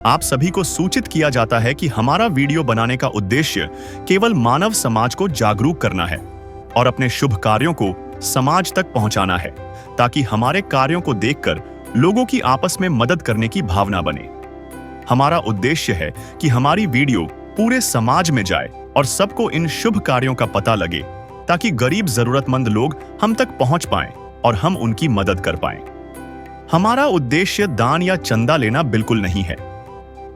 आप सभी को सूचित किया जाता है कि हमारा वीडियो बनाने का उद्देश्य केवल मानव समाज को जागरूक करना है और अपने शुभ कार्यों को समाज तक पहुंचाना है, ताकि हमारे कार्यों को देखकर लोगों की आपस में मदद करने की भावना बने। हमारा उद्देश्य है कि हमारी वीडियो पूरे समाज में जाए और सबको इन शुभ कार्यों का पता लगे, ताकि गरीब जरूरतमंद लोग हम तक पहुंच पाएं और हम उनकी मदद कर पाएं। हमारा उद्देश्य दान या चंदा लेना बिल्कुल नहीं है।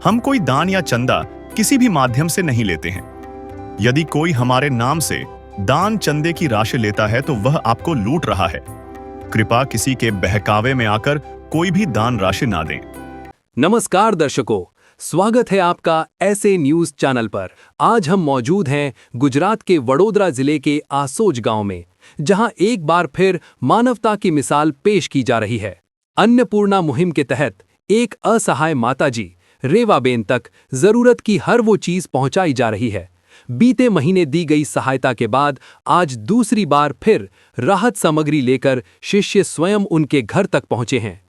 हम कोई दान या चंदा किसी भी माध्यम से नहीं लेते हैं। यदि कोई हमारे नाम से दान चंदे की राशि लेता है तो वह आपको लूट रहा है। कृपया किसी के बहकावे में आकर कोई भी दान राशि ना दें। नमस्कार दर्शकों, स्वागत है आपका ऐसे न्यूज चैनल पर। आज हम मौजूद हैं गुजरात के वडोदरा जिले के आसोज गांव में, जहां एक बार फिर मानवता की मिसाल पेश की जा रही है। अन्नपूर्णा मुहिम के तहत एक असहाय माताजी रेवाबेन तक जरूरत की हर वो चीज पहुंचाई जा रही है। बीते महीने दी गई सहायता के बाद आज दूसरी बार फिर राहत सामग्री लेकर शिष्य स्वयं उनके घर तक पहुंचे हैं।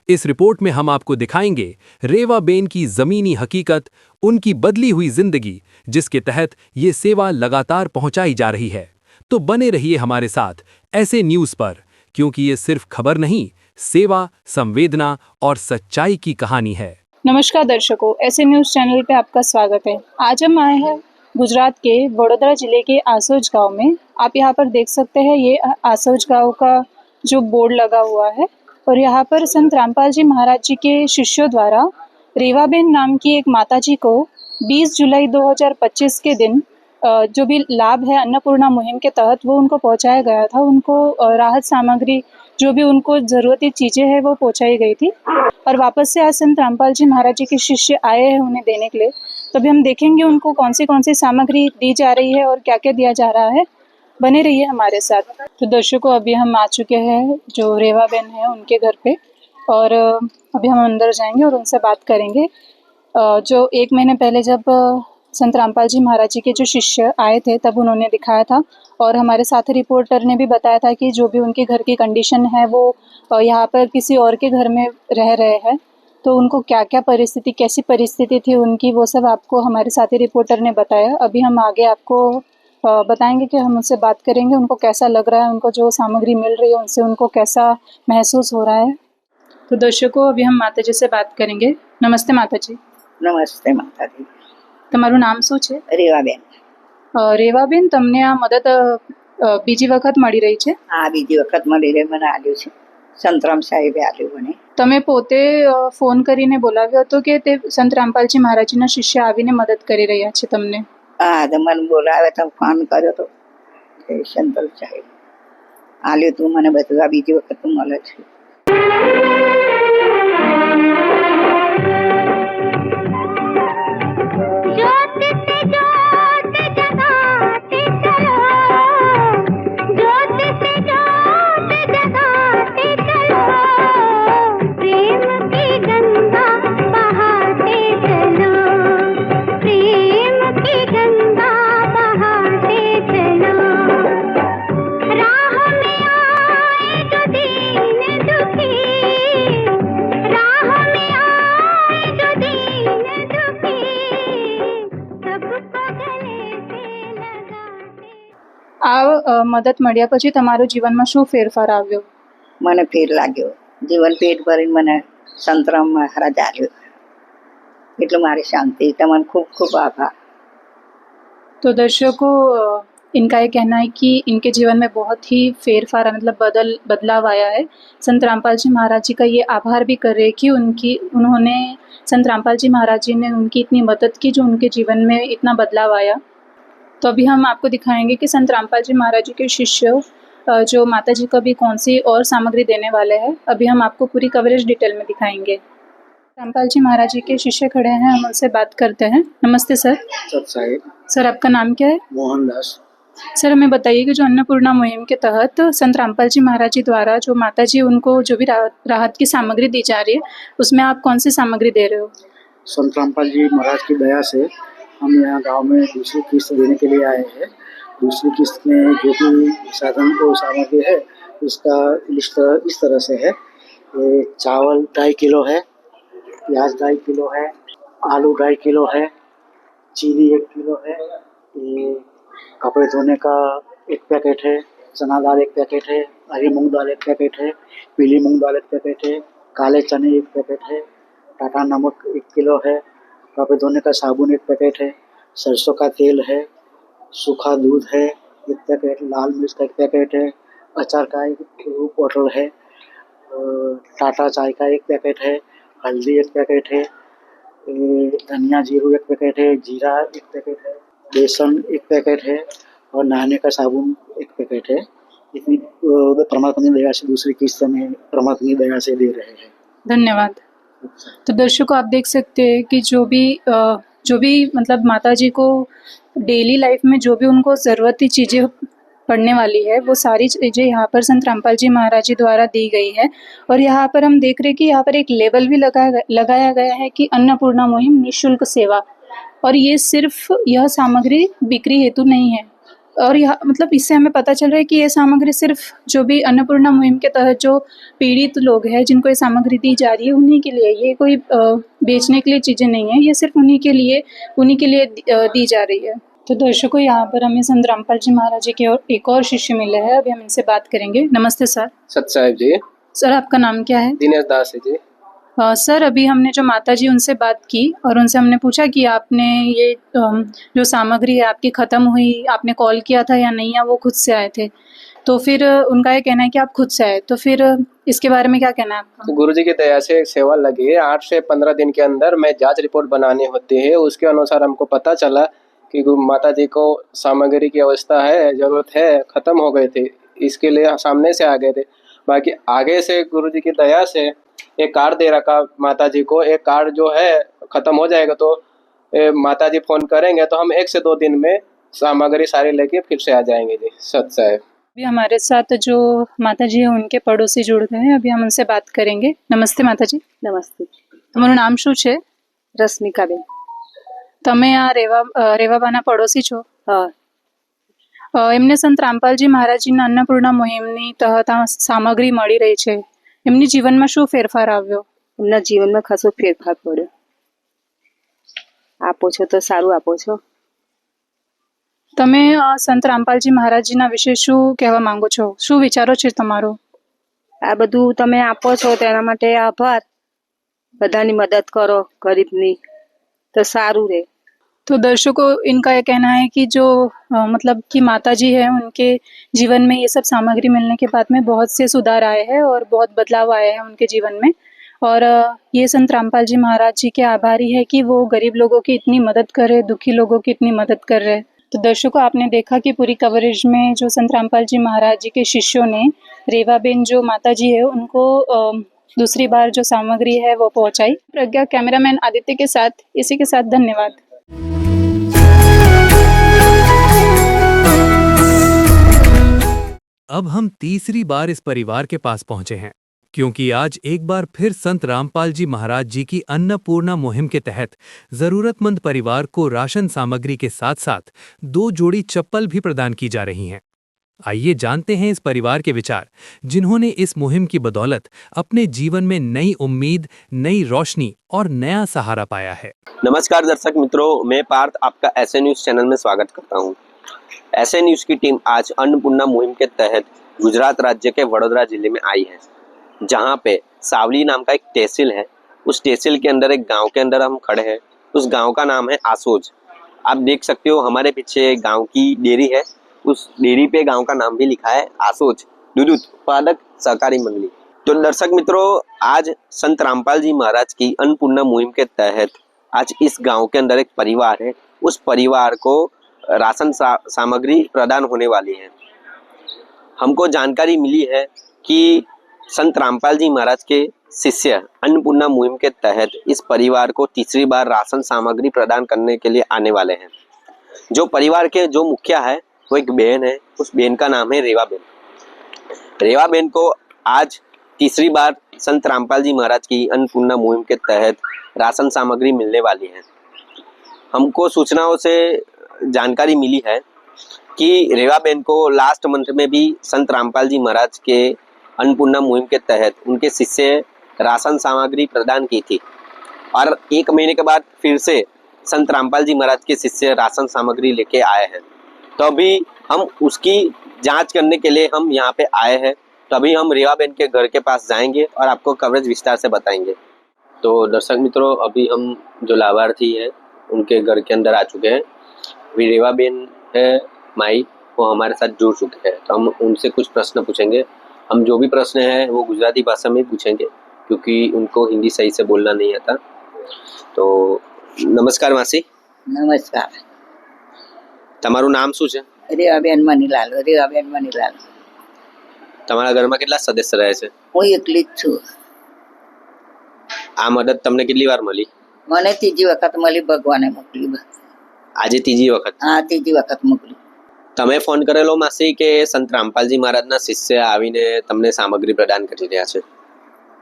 इस रिपोर्ट में हम आपको दिखाएंगे रेवाबेन की जमीनी हकीकत, उनकी बदली हुई जिंदगी, जिसके तहत ये सेवा लगातार पहुंचाई जा रही है। तो बने रहिए हमारे साथ ऐसे न्यूज पर, क्योंकि ये सिर्फ खबर नहीं, सेवा, संवेदना और सच्चाई की कहानी है। नमस्कार दर्शकों, ऐसे न्यूज़ चैनल पे आपका स्वागत है। आज हम आए हैं गुजरात के वडोदरा जिले के आसोज गांव में। आप यहां पर देख सकते हैं, ये आसोज गांव का जो बोर्ड लगा हुआ है, और यहां पर संत रामपाल जी महाराज जी के शिष्यों द्वारा रेवाबेन नाम की एक माताजी को 20 जुलाई 2025 के दिन जो भी लाभ है अन्नपूर्णा मुहिम के तहत वो उनको पहुंचाया गया था। उनको राहत सामग्री, जो भी उनको ज़रूरती चीज़ें हैं वो पहुंचाई गई थी। और वापस से आज संत रामपाल जी महाराज जी के शिष्य आए हैं उन्हें देने के लिए। तो अभी हम देखेंगे उनको कौन सी सामग्री दी जा रही है और क्या क्या दिया जा रहा है। बने रहिए हमारे साथ। तो दर्शकों, अभी हम आ चुके हैं जो रेवाबेन है उनके घर पे, और अभी हम अंदर जाएंगे और उनसे बात करेंगे। जो 1 महीने पहले जब संत रामपाल जी महाराज जी के जो शिष्य आए थे तब उन्होंने दिखाया था, और हमारे साथी रिपोर्टर ने भी बताया था कि जो भी उनके घर की कंडीशन है वो यहाँ पर किसी और के घर में रह रहे हैं, तो उनको क्या क्या परिस्थिति, कैसी परिस्थिति थी उनकी, वो सब आपको हमारे साथी रिपोर्टर ने बताया। अभी हम आगे आपको बताएंगे कि हम उनसे बात करेंगे, उनको कैसा लग रहा है, उनको जो सामग्री मिल रही है उनसे उनको कैसा महसूस हो रहा है। तो दर्शकों, अभी हम माता जी से बात करेंगे। नमस्ते माता जी। नमस्ते माता जी। તમારું નામ શું છે? રેવાબેન। રેવાબેન, તમને આ મદદ બીજી વખત મળી રહી છે? આ બીજી વખત મળી રહી, મને આલ્યું છે સંતરામ સાહેબે આલ્યું મને। તમે પોતે ફોન કરીને બોલાવ્યો હતો કે તે સંત રામપાલજી મહારાજના શિષ્ય આવીને મદદ કરી રહ્યા છે તમને? હા, તો મને બોલાવે તો ફોન કર્યો તો સંતરામ સાહેબ આલ્યું તું મને બધું। આ બીજી વખત મળે છે। આ મદદ મળ્યા પછી તમારો જીવનમાં શું ફેરફાર આવ્યો? મને ફેર લાગ્યો, જીવન પેટ ભરીને મને સંતરામ મહારાજ આલ્યું, એટલે મારી શાંતિ। તમને ખૂબ ખૂબ આભાર। तो दर्शकों, इनका ये कहना है कि इनके जीवन में बहुत ही फेरफार, मतलब बदलाव आया है। संत रामपाल जी महाराज जी का ये आभार भी कर रहे हैं कि उन्होंने संत रामपाल जी महाराज जी ने उनकी इतनी मदद की, जो उनके जीवन में इतना बदलाव आया। तो अभी हम आपको दिखाएंगे कि संत रामपाल जी महाराज जी के शिष्य जो माता जी को भी कौन सी और सामग्री देने वाले हैं। अभी हम आपको पूरी कवरेज डिटेल में दिखाएंगे। रामपाल जी महाराज जी के शिष्य खड़े हैं, हम उनसे बात करते हैं। नमस्ते सर। सर, आपका नाम क्या है? मोहनदास। सर, हमें बताइए कि जो अन्नपूर्णा मुहिम के तहत संत रामपाल जी महाराज जी द्वारा जो माता जी उनको जो भी राहत की सामग्री दी जा रही है, उसमें आप कौन सी सामग्री दे रहे हो? संत रामपाल जी महाराज की दया से हम यहाँ गांव में दूसरी किस्त देने के लिए आए हैं। दूसरी किस्त में जो भी साधन को सामग्री है उसका इस तरह से है। चावल 2.5 किलो है, प्याज 2.5 किलो है, आलू 2.5 किलो है, चीनी 1 किलो है, ये कपड़े धोने का 1 पैकेट है, चना दाल 1 पैकेट है, हरी मूंग दाल 1 पैकेट है, पीली मूंग दाल 1 पैकेट है, काले चने 1 पैकेट है, टाटा नमक 1 किलो है, कपड़े धोने का साबुन 1 पैकेट है, सरसों का तेल है, सूखा दूध है 1 पैकेट, लाल मिर्च का 1 पैकेट है, अचार का 1 बोतल है, टाटा चाय का 1 पैकेट है, हल्दी 1 पैकेट है, धनिया जीरू 1 पैकेट है, जीरा 1 पैकेट है, बेसन 1 पैकेट है और नहाने का साबुन 1 पैकेट है। इतनी परमात्मा की दया से दूसरी किस्त में परमात्मा की दया से दे रहे हैं। धन्यवाद। तो दर्शकों, आप देख सकते हैं कि जो भी मतलब माता जी को डेली लाइफ में जो भी उनको ज़रूरत की चीज़ें पड़ने वाली है, वो सारी चीज़ें यहाँ पर संत रामपाल जी महाराज जी द्वारा दी गई है। और यहाँ पर हम देख रहे हैं कि यहाँ पर एक लेबल भी लगाया गया है कि अन्नपूर्णा मुहिम निःशुल्क सेवा। और ये सिर्फ यह सामग्री बिक्री हेतु नहीं है। और यह मतलब इससे हमें पता चल रहा है कि ये सामग्री सिर्फ जो भी अन्नपूर्णा मुहिम के तहत जो पीड़ित लोग हैं जिनको ये सामग्री दी जा रही है उन्हीं के लिए, ये कोई बेचने के लिए चीज़ें नहीं है, ये सिर्फ उन्हीं के लिए दी जा रही है। तो दर्शकों, यहाँ पर हमें संत रामपाल जी महाराज जी के एक और शिष्य मिले हैं, अभी हम इनसे बात करेंगे। नमस्ते सर। सत साहिब जी। सर, आपका नाम क्या है? दिनेश दास है जी। सर, अभी हमने जो माता जी उनसे बात की और उनसे हमने पूछा कि आपने ये जो सामग्री है आपकी ख़त्म हुई, आपने कॉल किया था या नहीं, या वो खुद से आए थे? तो फिर उनका ये कहना है कि आप खुद से आए, तो फिर इसके बारे में क्या कहना है आपका? तो गुरु जी की दया से एक सेवा लगी है। 8 से 15 दिन के अंदर में जांच रिपोर्ट बनानी होती है। उसके अनुसार हमको पता चला कि माता जी को सामग्री की अवस्था है, ज़रूरत है, ख़त्म हो गए थे, इसके लिए सामने से आ गए थे। बाकी आगे से गुरु जी की दया से एक कार्ड दे रखा माता जी को। एक कार्ड जो है ख़त्म हो जाएगा तो माता जी फ़ोन करेंगे तो हम 1 से 2 दिन में सामग्री सारी लेके फिर से आ जाएंगे जी। सत साहिब। अभी हमारे साथ जो माता जी है उनके पड़ोसी जुड़ गए हैं, अभी हम उनसे बात करेंगे। नमस्ते माता जी। नमस्ते। તમારું નામ શું છે? રશ્મિકાબેન। તમે આ રેવાબાના પડોશી છો? હા। એમને સંત રામપાલજી મહારાજજીના અન્નપૂર્ણા મુહિમની તહત આ સામગ્રી મળી રહી છે, એમની જીવનમાં શું ફેરફાર આવ્યો? એમના જીવનમાં ખાસો ફેરફાર પડ્યો। આપો છો તો સારું આપો છો। તમે સંત રામપાલજી મહારાજજીના વિશે શું કહેવા માંગો છો? શું વિચારો છે તમારો? આ બધું તમે આપો છો તેના માટે આભાર। બધાની મદદ કરો ગરીબની તો સારું રહે। तो दर्शकों, इनका ये कहना है कि जो मतलब कि माता जी है उनके जीवन में ये सब सामग्री मिलने के बाद में बहुत से सुधार आए हैं और बहुत बदलाव आए हैं उनके जीवन में। और ये संत रामपाल जी महाराज जी के आभारी है कि वो गरीब लोगों की इतनी मदद कर रहे, दुखी लोगों की इतनी मदद कर रहे। तो दर्शकों, आपने देखा कि पूरी कवरेज में जो संत रामपाल जी महाराज जी के शिष्यों ने रेवाबेन जो माता जी है उनको दूसरी बार जो सामग्री है वो पहुंचाई। प्रज्ञा कैमरामैन आदित्य के साथ, इसी के साथ धन्यवाद। अब हम तीसरी बार इस परिवार के पास पहुंचे हैं, क्योंकि आज एक बार फिर संत रामपाल जी महाराज जी की अन्नपूर्णा मुहिम के तहत जरूरतमंद परिवार को राशन सामग्री के साथ साथ 2 जोड़ी चप्पल भी प्रदान की जा रही हैं। आइए जानते हैं इस परिवार के विचार, जिन्होंने इस मुहिम की बदौलत अपने जीवन में नई उम्मीद, नई रोशनी और नया सहारा पाया है। नमस्कार दर्शक मित्रों, मैं पार्थ आपका ऐसे न्यूज़ चैनल में स्वागत करता हूं। ऐसे न्यूज़ की टीम आज अन्नपूर्णा मुहिम के तहत गुजरात राज्य के वडोदरा जिले में आई है, जहां पे सावली नाम का एक तहसील है। उस तहसील के अंदर एक गांव के अंदर हम खड़े हैं। उस गांव का नाम है आसोज। आप देख सकते हो हमारे पीछे गांव की डेयरी है, उस डेयरी पे गांव का नाम भी लिखा है आसोज दूध उत्पादक सहकारी मंडली। तो दर्शक मित्रों, आज संत रामपाल जी महाराज की अन्नपूर्णा मुहिम के तहत आज इस गांव के अंदर एक परिवार है, उस परिवार को राशन सामग्री प्रदान होने वाली है। हमको जानकारी मिली है कि संत रामपाल जी महाराज के शिष्य अन्नपूर्णा मुहिम के तहत इस परिवार को तीसरी बार राशन सामग्री प्रदान करने के लिए आने वाले हैं। जो परिवार के जो मुखिया है वो एक बहन है, उस बहन का नाम है रेवाबेन। रेवाबेन को आज तीसरी बार संत रामपाल जी महाराज की अन्नपूर्णा मुहिम के तहत राशन सामग्री मिलने वाली है। हमको सूचनाओं से जानकारी मिली है कि रेवाबेन को लास्ट मंथ में भी संत रामपाल जी महाराज के अन्नपूर्णा मुहिम के तहत उनके शिष्य राशन सामग्री प्रदान की थी। और 1 महीने के बाद फिर से संत रामपाल जी महाराज के शिष्य राशन सामग्री लेके आए हैं। तो अभी हम उसकी जांच करने के लिए हम यहाँ पे आए हैं। तो अभी हम रेवा बहन के घर के पास जाएंगे और आपको कवरेज विस्तार से बताएंगे। तो दर्शक मित्रों, अभी हम जो लाभार्थी है उनके घर के अंदर आ चुके हैं। अभी रेवा बहन है माई, वो हमारे साथ जुड़ चुके हैं। तो हम उनसे कुछ प्रश्न पूछेंगे। हम जो भी प्रश्न है वो गुजराती भाषा में पूछेंगे क्योंकि उनको हिंदी सही से बोलना नहीं आता। तो नमस्कार मासी। નમસ્કાર. તમારું નામ શું છે? રેવાબેન મનીલાલ. રેવાબેન મનીલાલ. તમારા ઘરમાં કેટલા સદસ્ય રહે છે? હું એકલી જ છું. આ મદદ તમને કેટલી વાર મળી? મને ત્રીજી વખત મળી, ભગવાને મોકલી. આજે ત્રીજી વખત? હા, ત્રીજી વખત મોકલી. તમે ફોન કરેલો માસી કે સંત રામપાલજી મહારાજના શિષ્ય આવીને તમને સામગ્રી પ્રદાન કરી રહ્યા છે?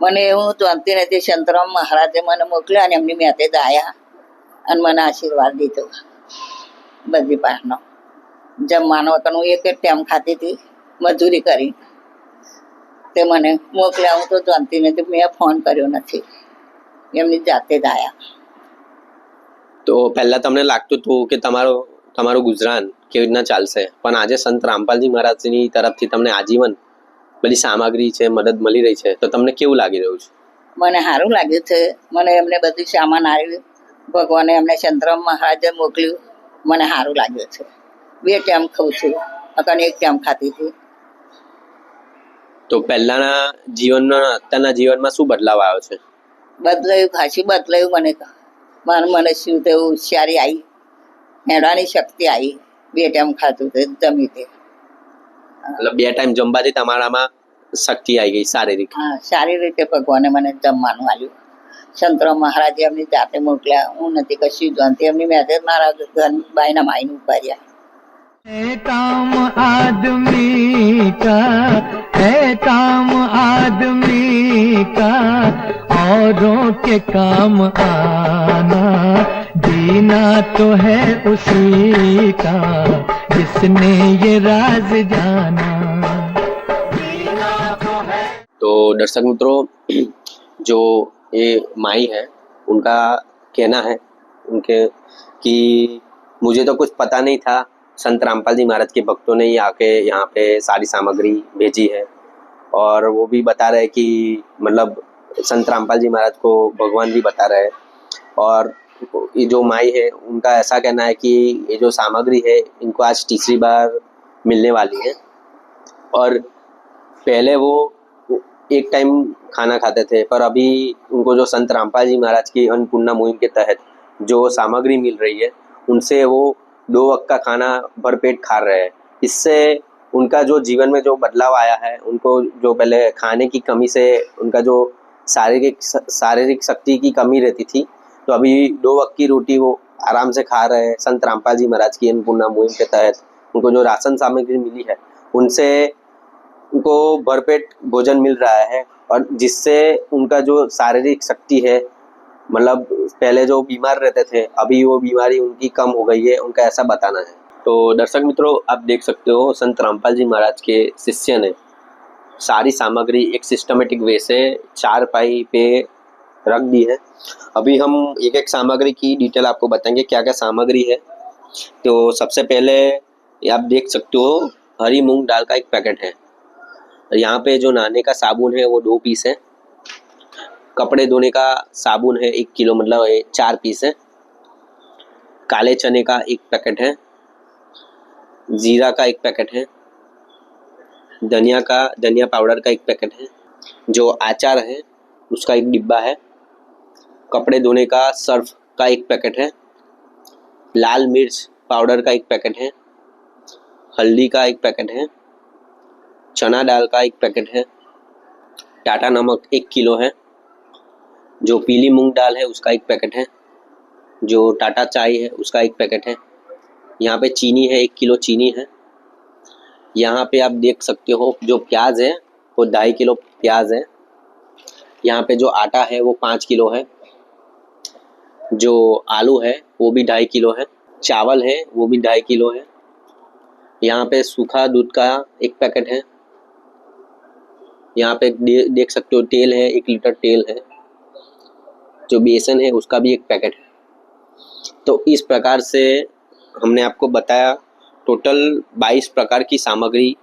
મને એવું જાણતી નથી. સંતરામ મહારાજે મને મોકલ્યા અને એમની મેતે જ આવ્યા અને મને આશીર્વાદ દીધો બધી પાસનો. જમવાનો વખત હું એક જ ટાઈમ ખાતી હતી, મજૂરી કરી. તે મને મોકલ્યા. હું તો જાણતી નથી, મેં ફોન કર્યો નથી. એમની જાતે જ આવ્યા. તો પહેલા તમને લાગતું હતું કે તમારું ગુજરાન કેવી રીતના ચાલશે, પણ આજે સંત રામપાલજી મહારાજની તરફથી તમને આજીવન બધી સામગ્રી છે, મદદ મળી રહી છે, તો તમને કેવું લાગી રહ્યું છે? મને સારું લાગ્યું છે. મને એમને બધું સામાન આવ્યું. ભગવાને એમને સંતરામ મહારાજે મોકલ્યું. મને સારું લાગ્યું છે. 2 ટાઈમ ખાઉં છું, અને 1 ટાઈમ ખાતી હતી. તો પહેલાના જીવનમાં અત્યારના જીવનમાં શું બદલાવ આવ્યો છે? બદલાયું, ખાસી બદલાયું. મને શું થયું, હોશિયારી આવી, હેડવાની શક્તિ આવી. 2 ટાઈમ ખાતું હતું, જમી તે. મતલબ 2 ટાઈમ જમવાથી તમારામાં શક્તિ આવી ગઈ શારીરિક? હા, સારી રીતે ભગવાને મને જમવાનું આપ્યું. સંતરામ મહારાજે એમની જાતે મોકલ્યા. હું નથી કશું જાણતી. એમની મેતે મારા ઘર બાઈના માઈને ઉપાડ્યા. है काम आदमी का, है काम आदमी का, औरों के काम आना, जीना तो है उसी का जिसने ये राज जाना. तो दर्शक मित्रों, जो ये माई है उनका कहना है उनके कि मुझे तो कुछ पता नहीं था, संत रामपाल जी महाराज के भक्तों ने ही आके यहाँ पे सारी सामग्री भेजी है। और वो भी बता रहे कि मतलब संत रामपाल जी महाराज को भगवान भी बता रहे हैं। और ये जो माई है उनका ऐसा कहना है कि ये जो सामग्री है इनको आज तीसरी बार मिलने वाली है। और पहले वो 1 टाइम खाना खाते थे, पर अभी उनको जो संत रामपाल जी महाराज की अन्नपूर्णा मुहिम के तहत जो सामग्री मिल रही है उनसे वो 2 वक्त का खाना भरपेट खा रहे हैं। इससे उनका जो जीवन में जो बदलाव आया है, उनको जो पहले खाने की कमी से उनका जो शारीरिक शक्ति की कमी रहती थी, तो अभी 2 वक्त की रोटी वो आराम से खा रहे हैं। संत रामपाल जी महाराज की अन्नपूर्णा मुहिम के तहत उनको जो राशन सामग्री मिली है उनसे उनको भरपेट भोजन मिल रहा है। और जिससे उनका जो शारीरिक शक्ति है, मतलब पहले जो बीमार रहते थे अभी वो बीमारी उनकी कम हो गई है, उनका ऐसा बताना है। तो दर्शक मित्रों, आप देख सकते हो संत रामपाल जी महाराज के शिष्य ने सारी सामग्री एक सिस्टमेटिक वे से 4 पाई पे रख दी है। अभी हम एक एक सामग्री की डिटेल आपको बताएंगे क्या क्या सामग्री है। तो सबसे पहले आप देख सकते हो हरी मूंग दाल का 1 पैकेट है। यहाँ पे जो नहाने का साबुन है वो 2 पीस है। कपड़े धोने का साबुन है 1 किलो, मतलब 4 पीस है। काले चने का 1 पैकेट है। जीरा का 1 पैकेट है। धनिया पाउडर का 1 पैकेट है। जो अचार है उसका 1 डिब्बा है। कपड़े धोने का सर्फ का 1 पैकेट है। लाल मिर्च पाउडर का 1 पैकेट है। हल्दी का 1 पैकेट है। चना दाल का 1 पैकेट है। टाटा नमक 1 किलो है। जो पीली मूंग दाल है उसका 1 पैकेट है। जो टाटा चाय है उसका 1 पैकेट है। यहाँ पे चीनी है, 1 किलो चीनी है। यहाँ पे आप देख सकते हो जो प्याज है वो 2.5 किलो प्याज है। यहाँ पे जो आटा है वो 5 किलो है। जो आलू है वो भी 2.5 किलो है। चावल है वो भी 2.5 किलो है। यहाँ पे सूखा दूध का 1 पैकेट है। यहाँ पे देख सकते हो तेल है, 1 लीटर तेल है। जो बेसन है उसका भी एक पैकेट है। तो इस प्रकार से हमने आपको बताया टोटल 22 प्रकार की सामग्री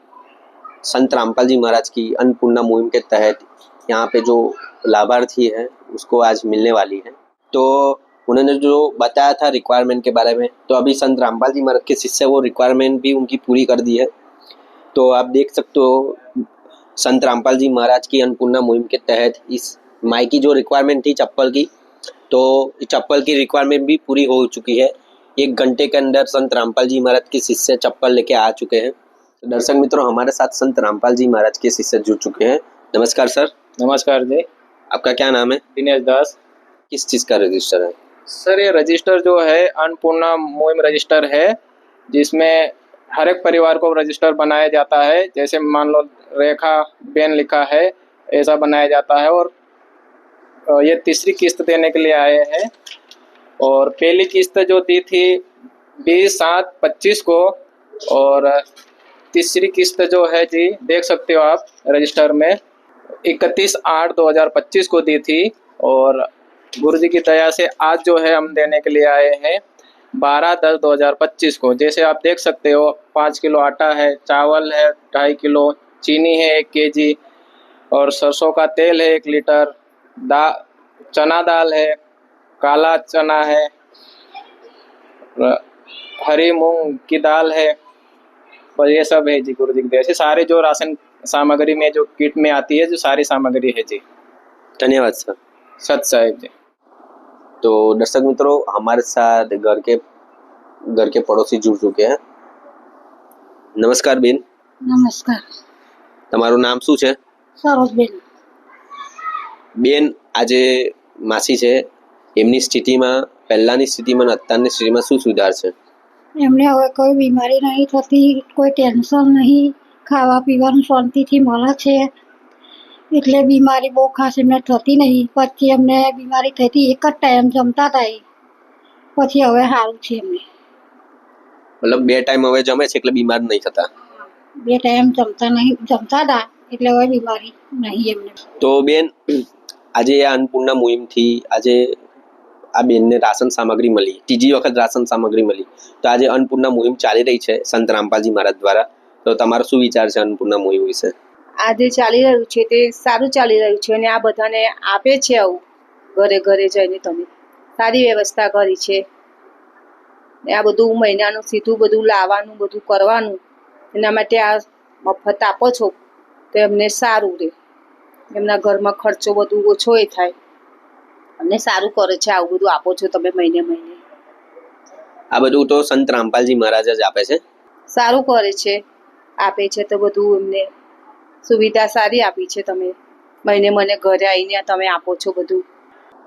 संत रामपाल जी महाराज की अन्नपूर्णा मुहिम के तहत यहाँ पे जो लाभार्थी है उसको आज मिलने वाली है। तो उन्होंने जो बताया था रिक्वायरमेंट के बारे में, तो अभी संत रामपाल जी महाराज के शिष्य वो रिक्वायरमेंट भी उनकी पूरी कर दी है। तो आप देख सकते हो संत रामपाल जी महाराज की अन्नपूर्णा मुहिम के तहत इस माई की जो रिक्वायरमेंट थी चप्पल की, तो चप्पल की रिक्वायरमेंट भी पूरी हो चुकी है। 1 घंटे के अंदर संत रामपाल जी महाराज के शिष्य चप्पल लेके आ चुके हैं। तो दर्शक मित्रों, हमारे साथ संत रामपाल जी महाराज के शिष्य जुड़ चुके हैं। नमस्कार सर। नमस्कार जी। आपका क्या नाम है? दिनेश दास। किस चीज़ का रजिस्टर है? सर ये रजिस्टर जो है अन्नपूर्णा मुहिम रजिस्टर है, जिसमें हर एक परिवार को रजिस्टर बनाया जाता है। जैसे मान लो रेखा बेन लिखा है, ऐसा बनाया जाता है। और ये तीसरी किस्त देने के लिए आए हैं। और पहली किस्त जो दी थी 20/7/25 को, और तीसरी किस्त जो है जी देख सकते हो आप रजिस्टर में 31/8/2025 को दी थी। और गुरु जी की दया से आज जो है हम देने के लिए आए हैं 12/10/2025 को। जैसे आप देख सकते हो 5 किलो आटा है, चावल है 2.5 किलो, चीनी है 1 kg, और सरसों का तेल है 1 लीटर, चना दाल है, काला चना है, हरी मूंग की दाल है, और ये सब है जी गुरु जी की दया से। सारे जो राशन सामग्री में जो किट में आती है जो सारी सामग्री है जी। धन्यवाद सर। सत साहिब जी। तो दर्शक मित्रों, हमारे साथ घर के पड़ोसी जुड़ चुके हैं। नमस्कार बेन। नमस्कार। તમારું નામ શું છે? સરોજબેન। બેન, આજે માસી છે, એમની સ્થિતિમાં પહેલાની સ્થિતિમાં અને અત્યારની સ્થિતિમાં શું સુધાર છે? એમને હવે કોઈ બીમારી નહીં થતી, કોઈ ટેન્શન નહીં, ખાવા પીવાનું શાંતિથી મળે છે, એટલે બીમારી બહુ ખાસ એમને થતી નહીં। પછી એમને બીમારી થઈ હતી, એક જ ટાઈમ જમતા હતા એ, પછી હવે સારું છે એમને। મતલબ 2 ટાઈમ હવે જમે છે એટલે બીમાર નહીં થતા? 2 ટાઈમ જમતા હતા એટલે હવે બીમારી નહીં એમને। તો બેન, આજે આ અન્નપૂર્ણા મુહિમથી આજે આ બેનને રાશન સામગ્રી મળી, ત્રીજી વખત રાશન સામગ્રી મળી, તો આજે અન્નપૂર્ણા મુહિમ ચાલી રહી છે સંત રામપાલજી મહારાજ દ્વારા, તો તમારો શું વિચાર છે અન્નપૂર્ણા મુહિમ વિશે? આજે ચાલી રહ્યું છે તે સારું ચાલી રહ્યું છે, અને આ બધાને આપે છે આવું ઘરે ઘરે જઈને તમે સારી વ્યવસ્થા કરી છે। આ બધું મહિનાનું સીધું બધું લાવવાનું બધું કરવાનું, એના માટે આ મફત આપો છો તો એમને સારું રહે, એમના ઘરમાં ખર્ચો બધું ઓછો એ થાય, અને સારું કરે છે આવું બધું આપો છો તમે મહિને મહિને। આ બધું તો સંત રામપાલજી મહારાજ જ આપે છે? સારું કરે છે, આપે છે તો બધું એમને સુવિધા સારી આપી છે તમે મહિને મને ઘરે આવીને તમે આપો છો બધું।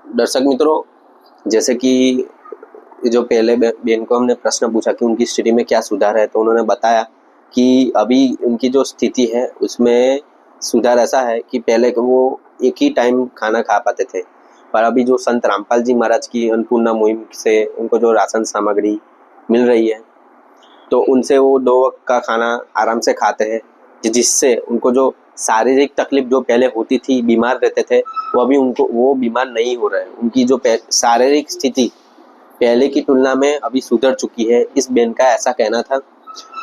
दर्शक मित्रों, जैसे कि जो पहले बहन को हमने प्रश्न पूछा कि उनकी स्थिति में क्या सुधार है, तो उन्होंने बताया कि अभी उनकी जो स्थिति है उसमें सुधार ऐसा है कि पहले वो एक ही टाइम खाना खा पाते थे, पर अभी जो संत रामपाल जी महाराज की अन्नपूर्णा मुहिम से उनको जो राशन सामग्री मिल रही है, तो उनसे वो 2 वक्त का खाना आराम से खाते हैं, जिससे उनको जो शारीरिक तकलीफ जो पहले होती थी, बीमार रहते थे, वो अभी उनको वो बीमार नहीं हो रहे हैं। उनकी जो शारीरिक स्थिति पहले की तुलना में अभी सुधर चुकी है, इस बहन का ऐसा कहना था।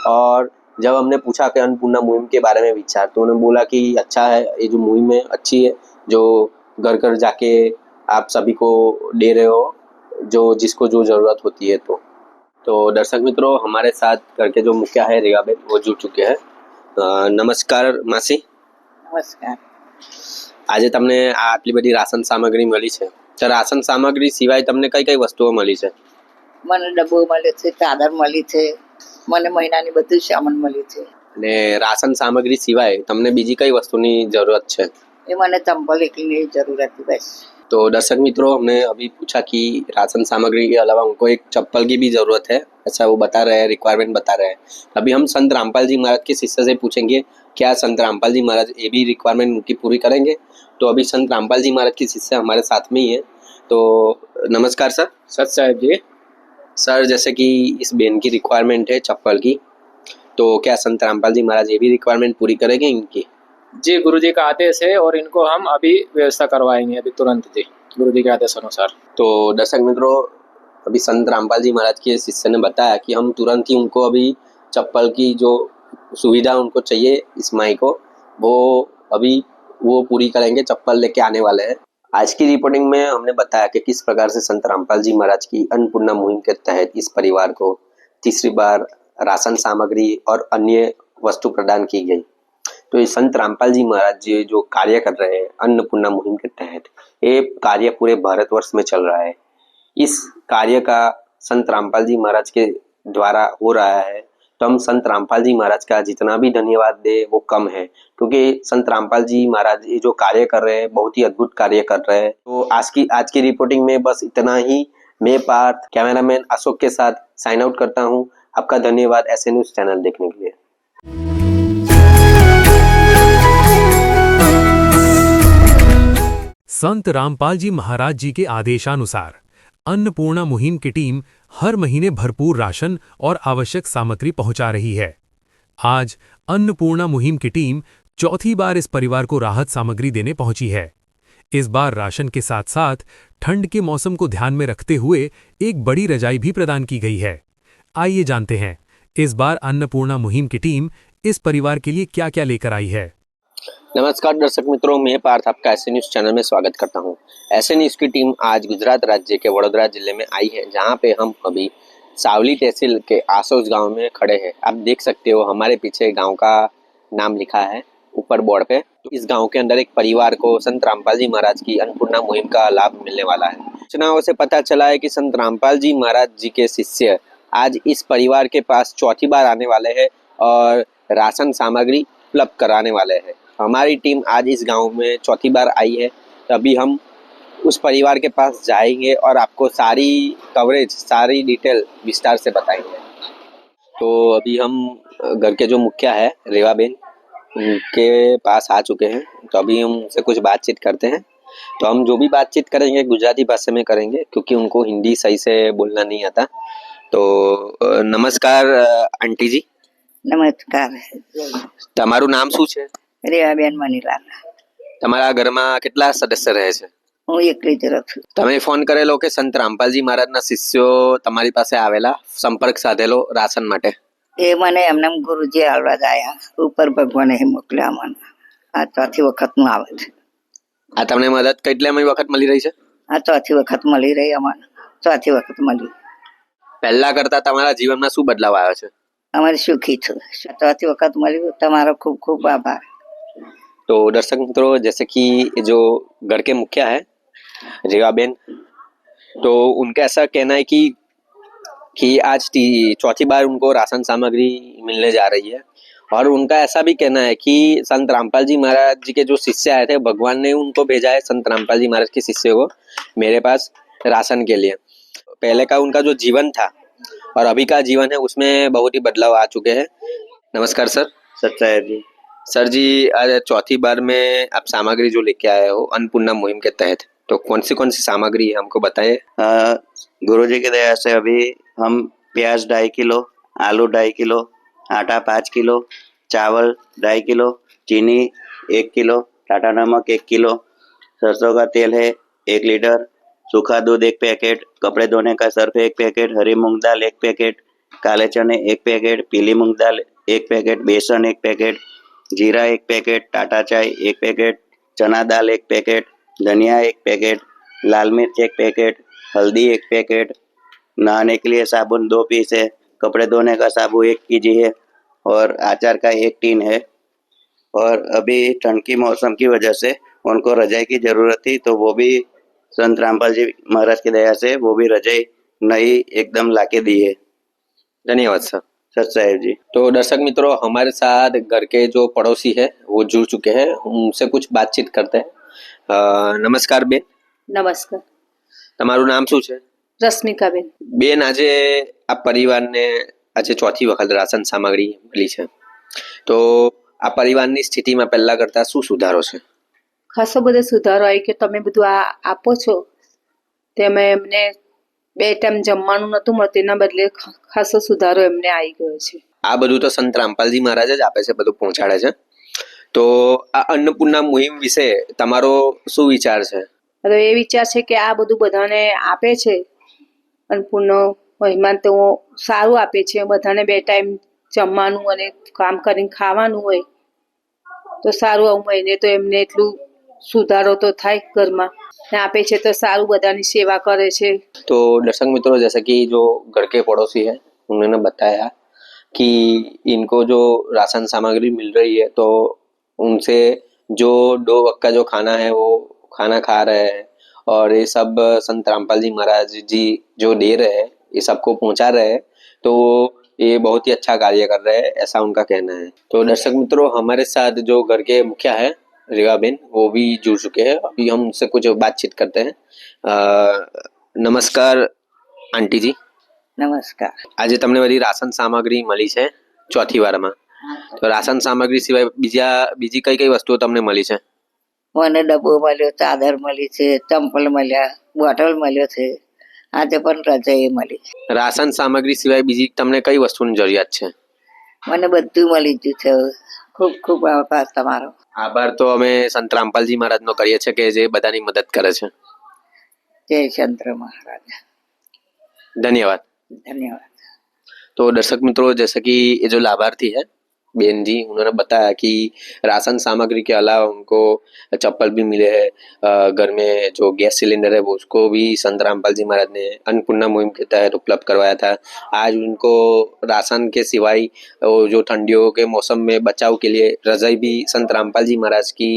और जब हमने पूछा कि अन्नपूर्णा मुहिम के बारे में विचार, तो उन्होंने बोला कि अच्छा है, ये जो मुहिम है अच्छी है, जो घर घर जाके आप सभी को दे रहे हो जो जिसको जो ज़रूरत होती है। तो दर्शक मित्रों, हमारे साथ घर के जो मुखिया है रियाबेन, वो जुड़ चुके हैं। नमस्कार मासी। નમસ્કાર। આજે તમને આ આટલી બધી રાશન સામગ્રી મળી છે, તો રાશન સામગ્રી સિવાય તમને કઈ કઈ વસ્તુઓ મળી છે? મને ડબ્બો મળે છે, ચાદર મળી છે, મને મહિનાની બધું સામાન મળી છે। અને રાશન સામગ્રી સિવાય તમને બીજી કઈ વસ્તુની જરૂરત છે? એ મને ચંપલ એકલીની જરૂર હતી બસ। तो दर्शक मित्रों, हमने अभी पूछा कि राशन सामग्री के अलावा उनको एक चप्पल की भी ज़रूरत है, ऐसा वो बता रहे हैं, रिक्वायरमेंट बता रहे हैं। अभी हम संत रामपाल जी महाराज के शिष्य से पूछेंगे क्या संत रामपाल जी महाराज ये भी रिक्वायरमेंट उनकी पूरी करेंगे। तो अभी संत रामपाल जी महाराज के शिष्य हमारे साथ में ही है। तो नमस्कार सर। सत साहिब जी। सर, जैसे कि इस बेन की रिक्वायरमेंट है चप्पल की, तो क्या संत रामपाल जी महाराज ये भी रिक्वायरमेंट पूरी करेंगे इनकी? जी, गुरु जी का आदेश है और इनको हम अभी व्यवस्था करवाएंगे अभी तुरंत जी। गुरु जी के आदेश अनुसार। तो दर्शक मित्रों, अभी संत रामपाल जी महाराज के शिष्य ने बताया कि हम तुरंत ही उनको अभी चप्पल की जो सुविधा उनको चाहिए इस माई को, वो अभी वो पूरी करेंगे, चप्पल लेके आने वाले हैं। आज की रिपोर्टिंग में हमने बताया कि किस प्रकार से संत रामपाल जी महाराज की अन्नपूर्णा मुहिम के तहत इस परिवार को तीसरी बार राशन सामग्री और अन्य वस्तु प्रदान की गई। तो ये संत रामपाल जी महाराज जी जो कार्य कर रहे हैं अन्नपूर्णा मुहिम के तहत, ये कार्य पूरे भारतवर्ष में चल रहा है। इस कार्य का संत रामपाल जी महाराज के द्वारा हो रहा है, तो हम संत रामपाल जी महाराज का जितना भी धन्यवाद दे वो कम है, क्योंकि संत रामपाल जी महाराज ये जो कार्य कर रहे हैं बहुत ही अद्भुत कार्य कर रहे हैं। तो आज की रिपोर्टिंग में बस इतना ही। मैं पार्थ कैमरामैन अशोक के साथ साइन आउट करता हूँ। आपका धन्यवाद ऐसे न्यूज चैनल देखने के लिए। संत रामपाल जी महाराज जी के आदेशानुसार अन्नपूर्णा मुहिम की टीम हर महीने भरपूर राशन और आवश्यक सामग्री पहुंचा रही है। आज अन्नपूर्णा मुहिम की टीम चौथी बार इस परिवार को राहत सामग्री देने पहुंची है। इस बार राशन के साथ साथ ठंड के मौसम को ध्यान में रखते हुए एक बड़ी रजाई भी प्रदान की गई है। आइए जानते हैं इस बार अन्नपूर्णा मुहिम की टीम इस परिवार के लिए क्या क्या लेकर आई है। नमस्कार दर्शक मित्रों, मैं पार्थ आपका ऐसे न्यूज चैनल में स्वागत करता हूं। ऐसे न्यूज की टीम आज गुजरात राज्य के वडोदरा जिले में आई है, जहां पे हम अभी सावली तहसील के आसोज गांव में खड़े हैं। आप देख सकते हो हमारे पीछे गांव का नाम लिखा है ऊपर बोर्ड पे। तो इस गांव के अंदर एक परिवार को संत रामपाल जी महाराज की अन्नपूर्णा मुहिम का लाभ मिलने वाला है। सूचनाओं से पता चला है कि संत रामपाल जी महाराज जी के शिष्य आज इस परिवार के पास चौथी बार आने वाले हैं और राशन सामग्री उपलब्ध कराने वाले हैं। हमारी टीम आज इस गांव में चौथी बार आई है, तो अभी हम उस परिवार के पास जाएंगे और आपको सारी कवरेज, सारी डिटेल विस्तार से बताएंगे। तो अभी हम घर के जो मुखिया है रेवा बेन, उनके पास आ चुके हैं। तो अभी हम उनसे कुछ बातचीत करते हैं। तो हम जो भी बातचीत करेंगे गुजराती भाषा में करेंगे, क्योंकि उनको हिंदी सही से बोलना नहीं आता। तो नमस्कार आंटी जी। नमस्कार। તમારું નામ શું છે? રેવાબેન મનીલાલ। તમારા ઘરમાં કેટલા સદસ્ય રહે છે? હું એકલી જ રહું છું। તમે ફોન કરેલો કે સંત રામપાલજી મહારાજના શિષ્યો તમારી પાસે આવેલા, સંપર્ક સાધેલો રાશન માટે? એ મને એમને ગુરુજી આવવા આવ્યા, ઉપર ભગવાને મોકલ્યા મને। આ ચોથી વખતનું આવે છે। આ તમને મદદ કેટલી વખત મળી રહી છે? આ ચોથી વખત મળી રહી અમને, ચોથી વખત મળી। પહેલા કરતા તમારા જીવનમાં શું બદલાવ આવ્યો છે? અમારે સુખી છું, ચોથી વખત મળ્યું। તમારો ખૂબ ખૂબ આભાર। तो दर्शक मित्रों, जैसे कि जो घर के मुखिया है रेवा बेन, तो उनका ऐसा कहना है कि आज चौथी बार उनको राशन सामग्री मिलने जा रही है। और उनका ऐसा भी कहना है कि संत रामपाल जी महाराज जी के जो शिष्य आए थे, भगवान ने उनको भेजा है, संत रामपाल जी महाराज के शिष्य को मेरे पास राशन के लिए। पहले का उनका जो जीवन था और अभी का जीवन है उसमें बहुत ही बदलाव आ चुके हैं। नमस्कार सर। सच्चाई जी। सर जी, आज चौथी बार में आप सामग्री जो लेके आए हो अन्नपूर्णा मुहिम के तहत, तो कौन सी सामग्री है हमको बताइए। गुरु जी की दया से अभी हम प्याज 2.5 किलो, आलू 2.5 किलो, आटा 5 किलो, चावल 2.5 किलो, चीनी 1 किलो, टाटा नमक 1 किलो, सरसों का तेल है 1 लीटर, सूखा दूध 1 पैकेट, कपड़े धोने का सर्फ 1 पैकेट, हरी मूंग दाल 1 पैकेट, काले चने 1 पैकेट, पीली मूंग दाल 1 पैकेट, बेसन 1 पैकेट, जीरा 1 पैकेट, टाटा चाय 1 पैकेट, चना दाल 1 पैकेट, धनिया 1 पैकेट, लाल मिर्च 1 पैकेट, हल्दी 1 पैकेट, नहाने के लिए साबुन 2 पीस है, कपड़े धोने का साबुन 1 kg है और अचार का 1 टीन है। और अभी ठंड की मौसम की वजह से उनको रजाई की जरूरत थी, तो वो भी संत रामपाल जी महाराज की दया से वो भी रजाई नई एकदम लाके दी है। धन्यवाद सर। सच साहेब जी। तो दर्शक मित्रों, हमारे साथ घर के जो पड़ोसी है वो जुड़ चुके हैं, उनसे कुछ बातचीत करते हैं। नमस्कार बेन। नमस्कार। તમારું નામ શું છે? રશ્મિકાબેન। બેન, આજે આ પરિવારને આજે ચોથી વખત રાશન સામગ્રી મળી છે, તો આ પરિવારની સ્થિતિમાં પહેલા કરતા શું સુધારો છે? ખાસો બધો સુધારો આવ્યો કે તમે બધું આ આપો છો, તેમાં એમને 2 ટાઈમ જમવાનું નહોતું મળતું, એના બદલે ખાસો સુધારો એમને આવી ગયો છે। આ બધું તો સંત રામપાલજી મહારાજ જ આપે છે, બધું પહોંચાડે છે। તો આ અન્નપૂર્ણા મુહિમ વિશે તમારો શું વિચાર છે? તો એ વિચાર છે કે આ બધું બધાને આપે છે અન્નપૂર્ણ મહેમાન તો સારું આપે છે, બધાને 2 ટાઈમ જમવાનું અને કામ કરીને ખાવાનું હોય તો સારું, આવું મહિને તો એમને એટલું सुधारो तो थाय घर में आपे छे तो सारू बधानी सेवा करे छे। तो दर्शक मित्रों, जैसे कि जो घर के पड़ोसी है उन्होंने बताया कि इनको जो राशन सामग्री मिल रही है तो उनसे जो 2 वक्त का जो खाना है वो खाना खा रहे हैं और ये सब संत रामपाल जी महाराज जी जो दे रहे हैं ये सबको पहुंचा रहे हैं, तो ये बहुत ही अच्छा कार्य कर रहे हैं, ऐसा उनका कहना है। तो दर्शक मित्रों, हमारे साथ जो घर के मुखिया है रेवाबेन, वो भी जुड़ चुके हैं। अभी हम उनसे कुछ बातचीत करते हैं। नमस्कार आंटी जी। नमस्कार। आज तमने बधी राशन सामग्री मળી છે ચોથી વારમાં, તો રાશન સામગ્રી સિવાય બીજી કઈ કઈ વસ્તુઓ તમને મળી છે? મને ડબ્બો મળ્યો, ચાદર મળી છે, ચંપલ મળ્યા, બોટલ મળ્યો છે, આજે પણ રજાઈ મળી છે। રાશન સામગ્રી સિવાય બીજી તમને કઈ વસ્તુની જરૂરિયાત છે? મને બધું મળી ગયું છે। ખૂબ ખૂબ આભાર તમારો। આભાર તો અમે સંત રામપાલજી મહારાજનો કરીએ છીએ કે જે બધાની મદદ કરે છે। જય સંત महाराज। धन्यवाद। धन्यवाद। तो दर्शक मित्रों, जैसे कि ये जो लाभार्थी है बेन जी, उन्होंने बताया कि राशन सामग्री के अलावा उनको चप्पल भी मिले हैं, घर में जो गैस सिलेंडर है वो उसको भी संत रामपाल जी महाराज ने अन्नपूर्णा मुहिम के तहत उपलब्ध करवाया था। आज उनको राशन के सिवाय जो ठंडियों के मौसम में बचाव के लिए रजाई भी संत रामपाल जी महाराज की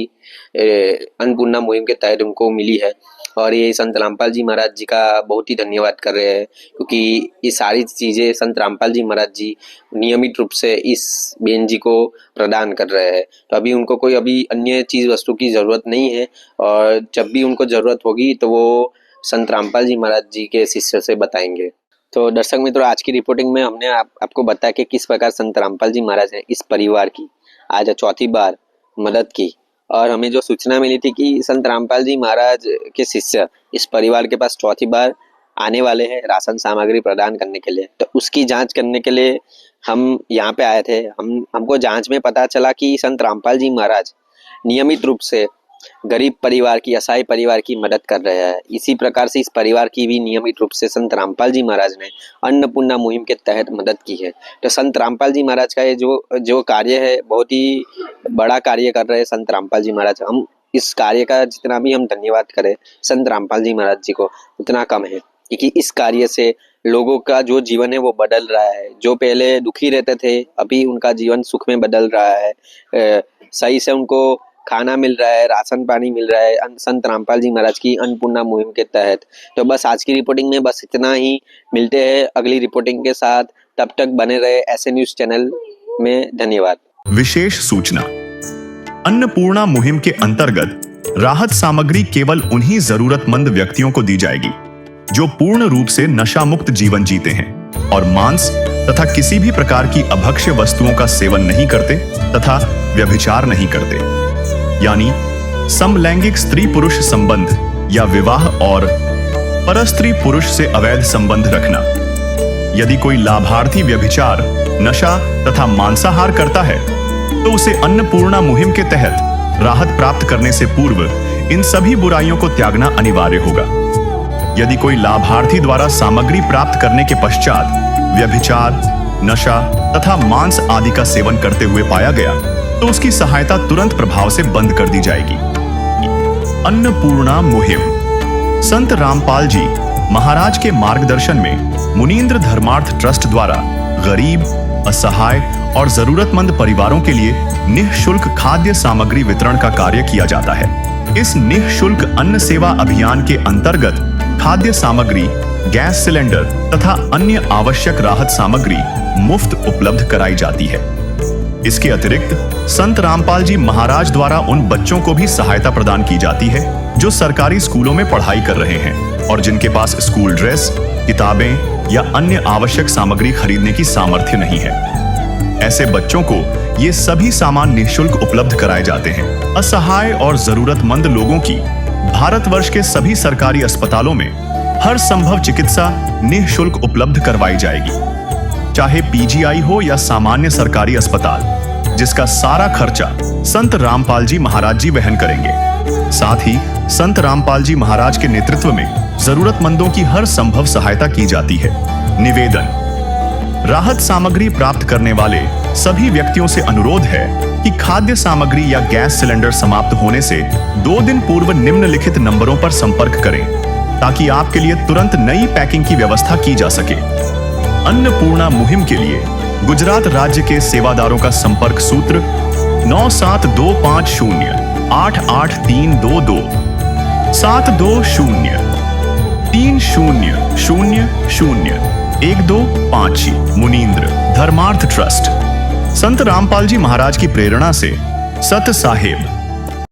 अन्नपूर्णा मुहिम के तहत उनको मिली है और ये संत रामपाल जी महाराज जी का बहुत ही धन्यवाद कर रहे हैं, क्योंकि ये सारी चीज़ें संत रामपाल जी महाराज जी नियमित रूप से इस बेन जी को प्रदान कर रहे हैं। तो अभी उनको कोई अभी अन्य चीज़ वस्तु की ज़रूरत नहीं है और जब भी उनको ज़रूरत होगी तो वो संत रामपाल जी महाराज जी के शिष्य से बताएंगे। तो दर्शक मित्रों, आज की रिपोर्टिंग में हमने आपको बताया कि किस प्रकार संत रामपाल जी महाराज ने इस परिवार की आज चौथी बार मदद की और हमें जो सूचना मिली थी कि संत रामपाल जी महाराज के शिष्य इस परिवार के पास चौथी बार आने वाले हैं राशन सामग्री प्रदान करने के लिए, तो उसकी जांच करने के लिए हम यहाँ पे आए थे। हमको जांच में पता चला कि संत रामपाल जी महाराज नियमित रूप से गरीब परिवार की, असहाय परिवार की मदद कर रहे हैं। इसी प्रकार से इस परिवार की भी नियमित रूप से संत रामपाल जी महाराज ने अन्नपूर्णा मुहिम के तहत मदद की है। तो संत रामपाल जी महाराज का ये जो कार्य है बहुत ही बड़ा कार्य कर रहे हैं संत रामपाल जी महाराज। हम इस कार्य का जितना भी हम धन्यवाद करें संत रामपाल जी महाराज जी को उतना कम है, क्योंकि इस कार्य से लोगों का जो जीवन है वो बदल रहा है। जो पहले दुखी रहते थे अभी उनका जीवन सुख में बदल रहा है, सही से उनको खाना मिल रहा है, राशन पानी मिल रहा है संत रामपाल जी महाराज की अन्नपूर्णा मुहिम के तहत। तो बस आज की रिपोर्टिंग में बस इतना ही। मिलते हैं अगली रिपोर्टिंग के साथ, तब तक बने रहे ऐसे न्यूज चैनल में। धन्यवाद। विशेष सूचना, अन्नपूर्णा मुहिम के अंतर्गत राहत सामग्री केवल उन्हीं जरूरतमंद व्यक्तियों को दी जाएगी जो पूर्ण रूप से नशा मुक्त जीवन जीते हैं और मांस तथा किसी भी प्रकार की अभक्ष्य वस्तुओं का सेवन नहीं करते तथा व्यभिचार नहीं करते, यानी समलैंगिक स्त्री पुरुष संबंध या विवाह और परस्त्री पुरुष से अवैध संबंध रखना। यदि कोई लाभार्थी व्यभिचार, नशा तथा मांसाहार करता है तो उसे अन्नपूर्णा मुहिम के तहत राहत प्राप्त करने से पूर्व इन सभी बुराइयों को त्यागना अनिवार्य होगा। यदि कोई लाभार्थी द्वारा सामग्री प्राप्त करने के पश्चात व्यभिचार, नशा तथा मांस आदि का सेवन करते हुए पाया गया तो उसकी सहायता तुरंत प्रभाव से बंद कर दी जाएगी। अन्नपूर्णा मुहिम संत रामपाल जी महाराज के मार्गदर्शन में मुनीन्द्र धर्मार्थ ट्रस्ट द्वारा गरीब, असहाय और जरूरतमंद परिवारों के लिए निःशुल्क खाद्य सामग्री वितरण का कार्य किया जाता है। इस निःशुल्क अन्न सेवा अभियान के अंतर्गत खाद्य सामग्री, गैस सिलेंडर तथा अन्य आवश्यक राहत सामग्री मुफ्त उपलब्ध कराई जाती है। इसके अतिरिक्त संत रामपाल जी महाराज द्वारा उन बच्चों को भी सहायता प्रदान की जाती है जो सरकारी स्कूलों में पढ़ाई कर रहे हैं और जिनके पास स्कूल ड्रेस, किताबें या अन्य आवश्यक सामग्री खरीदने की सामर्थ्य नहीं है। ऐसे बच्चों को ये सभी सामान निःशुल्क उपलब्ध कराए जाते हैं। असहाय और जरूरतमंद लोगों की भारतवर्ष के सभी सरकारी अस्पतालों में हर संभव चिकित्सा निःशुल्क उपलब्ध करवाई जाएगी, चाहे पीजीआई हो या सामान्य सरकारी अस्पताल, जिसका सारा खर्चा संत रामपाल जी महाराज जी वहन करेंगे। साथ ही संत रामपाल जी महाराज के नेतृत्व में जरूरतमंदों की हर संभव सहायता की जाती है। निवेदन: राहत सामग्री प्राप्त करने वाले सभी व्यक्तियों से अनुरोध है कि खाद्य सामग्री या गैस सिलेंडर समाप्त होने से 2 दिन पूर्व निम्नलिखित नंबरों पर संपर्क करें ताकि आपके लिए तुरंत नई पैकिंग की व्यवस्था की जा सके। अन्नपूर्णा मुहिम के लिए गुजरात राज्य के सेवादारों का संपर्क सूत्र 9725088322 72030001256 मुनींद्र धर्मार्थ ट्रस्ट। संत रामपाल जी महाराज की प्रेरणा से सत साहेब